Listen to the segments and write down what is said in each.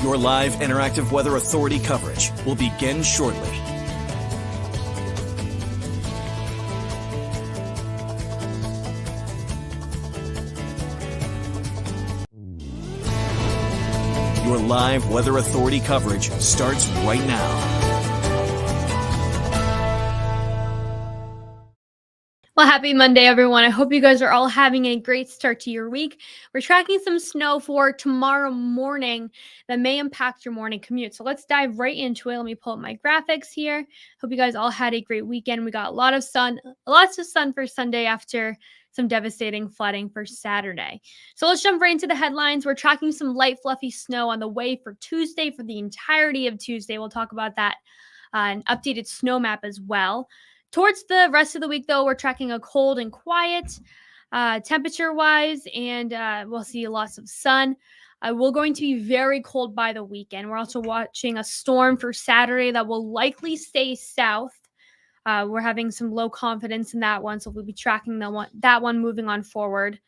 Your live interactive Weather Authority coverage will begin shortly. Your live Weather Authority coverage starts right now. Well, happy Monday, everyone. I hope you guys are all having a great start to your week. We're tracking some snow for tomorrow morning that may impact your morning commute. So let's dive right into it. Let me pull up my graphics here. Hope you guys all had a great weekend. We got lots of sun for Sunday after some devastating flooding for Saturday. So let's jump right into the headlines. We're tracking some light, fluffy snow on the way for Tuesday, for the entirety of Tuesday. We'll talk about that, an updated snow map as well. Towards the rest of the week, though, we're tracking a cold and quiet temperature-wise, and we'll see lots of sun. We're going to be very cold by the weekend. We're also watching a storm for Saturday that will likely stay south. We're having some low confidence in that one, so we'll be tracking that one moving on forward.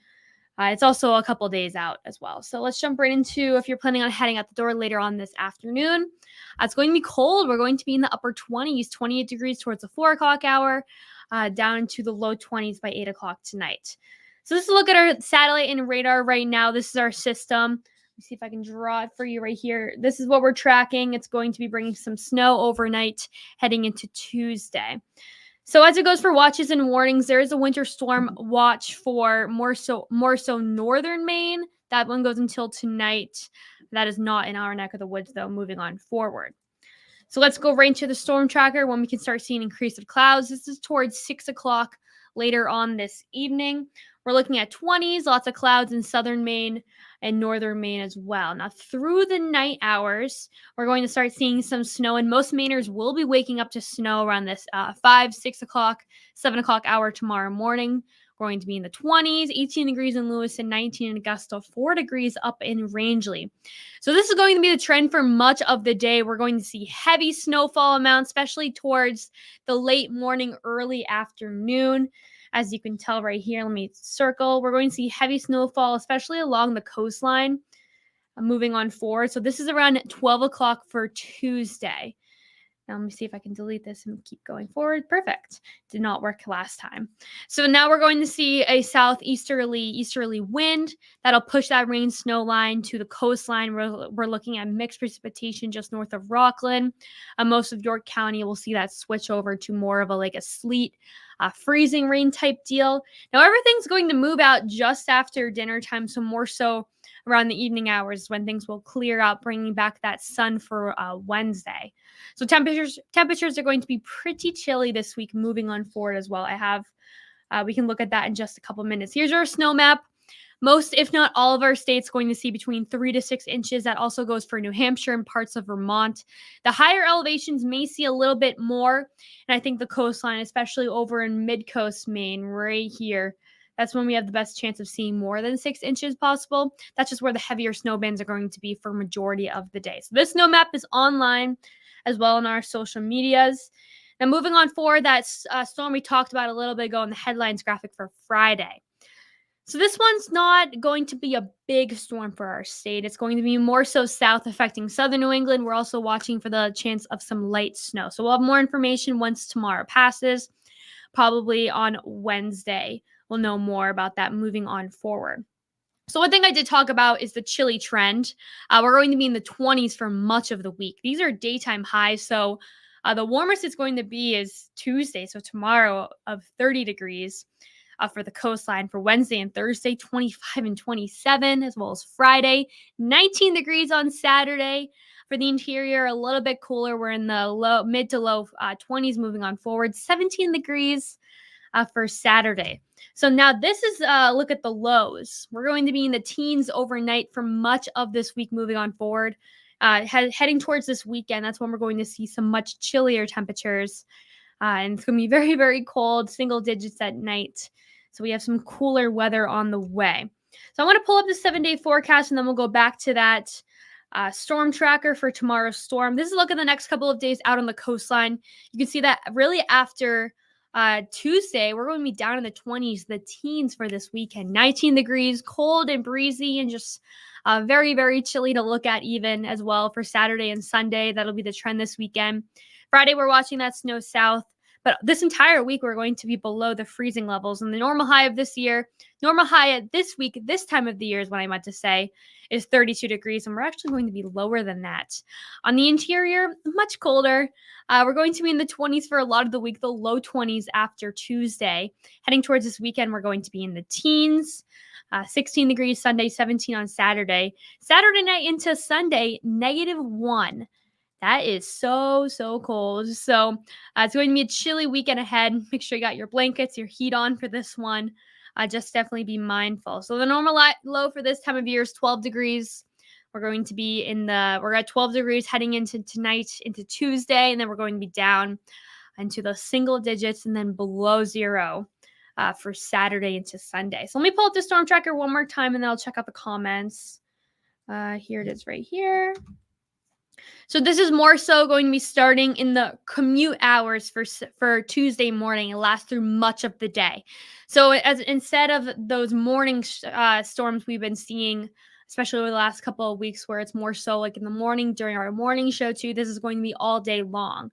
It's also a couple days out as well. So let's jump right into, if you're planning on heading out the door later on this afternoon, it's going to be cold. We're going to be in the upper 20s, 28 degrees towards the 4 o'clock hour, down to the low 20s by 8 o'clock tonight. So let's look at our satellite and radar right now. This is our system. Let me see if I can draw it for you right here. This is what we're tracking. It's going to be bringing some snow overnight heading into Tuesday. So as it goes for watches and warnings, there is a winter storm watch for more so northern Maine. That one goes until tonight. That is not in our neck of the woods, though, moving on forward. So let's go right into the storm tracker when we can start seeing increase of clouds. This is towards 6 o'clock later on this evening. We're looking at 20s, lots of clouds in southern Maine and northern Maine as well. Now, through the night hours, we're going to start seeing some snow, and most Mainers will be waking up to snow around this 5, 6 o'clock, 7 o'clock hour tomorrow morning. We're going to be in the 20s, 18 degrees in Lewiston, 19 in Augusta, 4 degrees up in Rangeley. So this is going to be the trend for much of the day. We're going to see heavy snowfall amounts, especially towards the late morning, early afternoon. As you can tell right here, let me circle. We're going to see heavy snowfall, especially along the coastline, moving on forward. So this is around 12 o'clock for Tuesday. Now let me see if I can delete this and keep going forward. Perfect. Did not work last time. So now we're going to see a southeasterly wind that'll push that rain snow line to the coastline. We're looking at mixed precipitation just north of Rockland. Most of York County will see that switch over to more of a sleet, freezing rain type deal. Now everything's going to move out just after dinner time, so more so around the evening hours when things will clear up, bringing back that sun for Wednesday. So temperatures are going to be pretty chilly this week moving on forward as well. We can look at that in just a couple minutes. Here's our snow map. Most, if not all of our states going to see between 3 to 6 inches. That also goes for New Hampshire and parts of Vermont. The higher elevations may see a little bit more. And I think the coastline, especially over in mid-coast Maine, right here, that's when we have the best chance of seeing more than 6 inches possible. That's just where the heavier snow bands are going to be for majority of the day. So this snow map is online as well on our social medias. Now moving on forward, that storm we talked about a little bit ago in the headlines graphic for Friday. So this one's not going to be a big storm for our state. It's going to be more so south, affecting southern New England. We're also watching for the chance of some light snow. So we'll have more information once tomorrow passes, probably on Wednesday. We'll know more about that moving on forward. So one thing I did talk about is the chilly trend. We're going to be in the 20s for much of the week. These are daytime highs. So the warmest it's going to be is Tuesday, so tomorrow, of 30 degrees. For the coastline. For Wednesday and Thursday, 25 and 27, as well as Friday, 19 degrees on Saturday. For the interior, a little bit cooler. We're in the mid to low 20s moving on forward, 17 degrees for Saturday. So now this is a look at the lows. We're going to be in the teens overnight for much of this week moving on forward. Heading towards this weekend, that's when we're going to see some much chillier temperatures. And it's going to be very, very cold, single digits at night. So we have some cooler weather on the way. So I want to pull up the 7-day forecast, and then we'll go back to that storm tracker for tomorrow's storm. This is a look at the next couple of days out on the coastline. You can see that really after Tuesday, we're going to be down in the 20s, the teens for this weekend. 19 degrees, cold and breezy, and just very, very chilly to look at even as well for Saturday and Sunday. That'll be the trend this weekend. Friday, we're watching that snow south. But this entire week, we're going to be below the freezing levels. And the normal high of this year, normal high at this week, this time of the year is what I meant to say, is 32 degrees. And we're actually going to be lower than that. On the interior, much colder. We're going to be in the 20s for a lot of the week, the low 20s after Tuesday. Heading towards this weekend, we're going to be in the teens. 16 degrees Sunday, 17 on Saturday. Saturday night into Sunday, -1. That is so, so cold. So it's going to be a chilly weekend ahead. Make sure you got your blankets, your heat on for this one. Just definitely be mindful. So the normal low for this time of year is 12 degrees. We're going to be we're at 12 degrees heading into tonight, into Tuesday, and then we're going to be down into the single digits and then below zero for Saturday into Sunday. So let me pull up the storm tracker one more time, and then I'll check out the comments. Here it is right here. So this is more so going to be starting in the commute hours for Tuesday morning. It lasts through much of the day. So instead of those morning storms we've been seeing, especially over the last couple of weeks, where it's more so like in the morning during our morning show too, this is going to be all day long.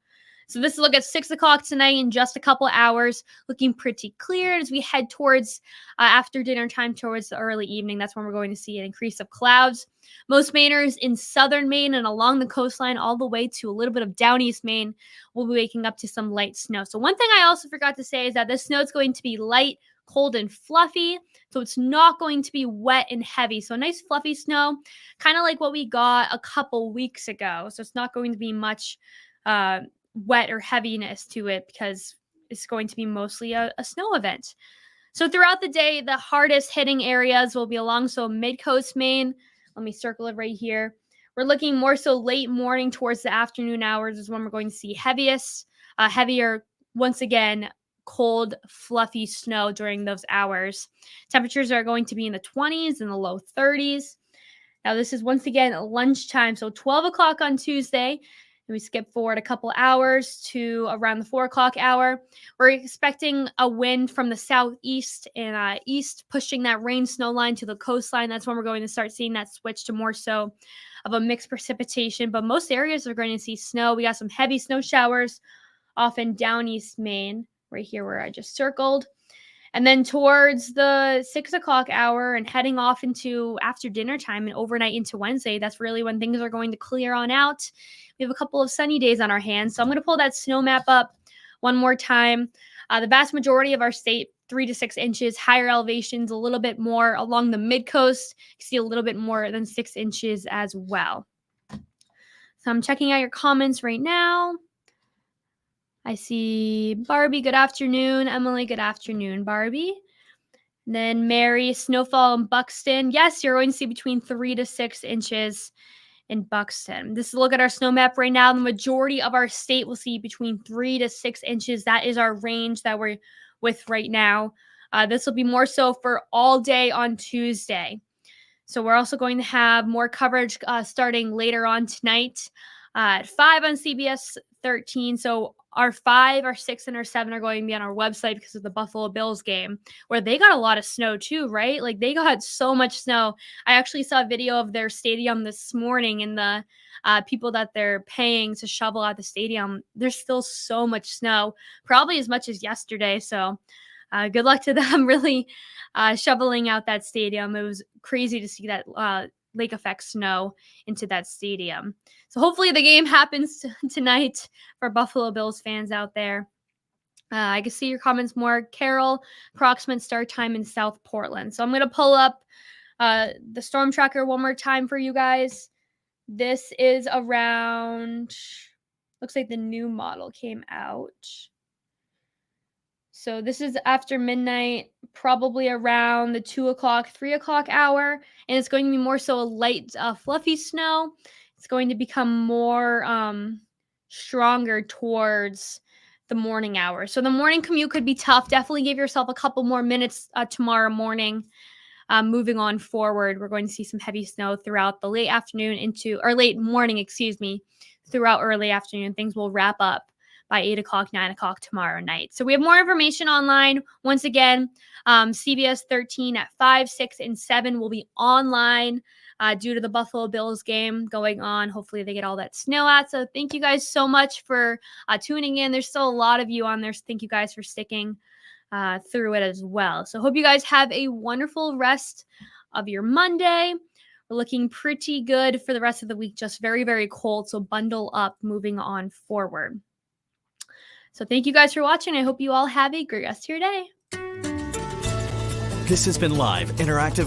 So this is a look at 6 o'clock tonight in just a couple hours, looking pretty clear as we head towards after dinner time towards the early evening. That's when we're going to see an increase of clouds. Most Mainers in southern Maine and along the coastline all the way to a little bit of down east Maine will be waking up to some light snow. So one thing I also forgot to say is that this snow is going to be light, cold, and fluffy. So it's not going to be wet and heavy. So nice fluffy snow, kind of like what we got a couple weeks ago. So it's not going to be much wet or heaviness to it because it's going to be mostly a snow event. So throughout the day, the hardest hitting areas will be along mid-coast Maine. Let me circle it right here. We're looking more so late morning towards the afternoon hours is when we're going to see heavier, once again, cold, fluffy snow during those hours. Temperatures are going to be in the 20s and the low 30s. Now, this is once again lunchtime, so 12 o'clock on Tuesday. And we skip forward a couple hours to around the 4 o'clock hour. We're expecting a wind from the southeast and east, pushing that rain snow line to the coastline. That's when we're going to start seeing that switch to more so of a mixed precipitation. But most areas are going to see snow. We got some heavy snow showers off in down east Maine, right here where I just circled. And then towards the 6 o'clock hour and heading off into after dinner time and overnight into Wednesday, that's really when things are going to clear on out. We have a couple of sunny days on our hands. So I'm going to pull that snow map up one more time. The vast majority of our state, 3 to 6 inches, higher elevations, a little bit more along the mid-coast. You see a little bit more than 6 inches as well. So I'm checking out your comments right now. I see Barbie, good afternoon. Emily, good afternoon, Barbie. And then Mary, snowfall in Buxton. Yes, you're going to see between 3 to 6 inches in Buxton. This is a look at our snow map right now. The majority of our state will see between 3 to 6 inches. That is our range that we're with right now. This will be more so for all day on Tuesday. So we're also going to have more coverage starting later on tonight at 5 on CBS 13. So our 5, our 6, and our 7 are going to be on our website because of the Buffalo Bills game, where they got a lot of snow too, right? Like they got so much snow. I actually saw a video of their stadium this morning and the people that they're paying to shovel out the stadium. There's still so much snow, probably as much as yesterday. So good luck to them really shoveling out that stadium. It was crazy to see that lake effect snow into that stadium. So hopefully the game happens tonight for Buffalo Bills fans out there. I can see your comments more. Carol, approximate start time in South Portland. So I'm going to pull up the storm tracker one more time for you guys. This is around, looks like the new model came out. So this is after midnight, probably around the 2 o'clock, 3 o'clock hour. And it's going to be more so a light, fluffy snow. It's going to become more stronger towards the morning hours. So the morning commute could be tough. Definitely give yourself a couple more minutes tomorrow morning. Moving on forward, we're going to see some heavy snow throughout the late afternoon late morning, throughout early afternoon. Things will wrap up by 8 o'clock, 9 o'clock tomorrow night. So we have more information online. Once again, CBS 13 at 5, 6, and 7 will be online due to the Buffalo Bills game going on. Hopefully they get all that snow out. So thank you guys so much for tuning in. There's still a lot of you on there. So thank you guys for sticking through it as well. So hope you guys have a wonderful rest of your Monday. We're looking pretty good for the rest of the week, just very, very cold. So bundle up moving on forward. So thank you guys for watching. I hope you all have a great rest of your day. This has been Live Interactive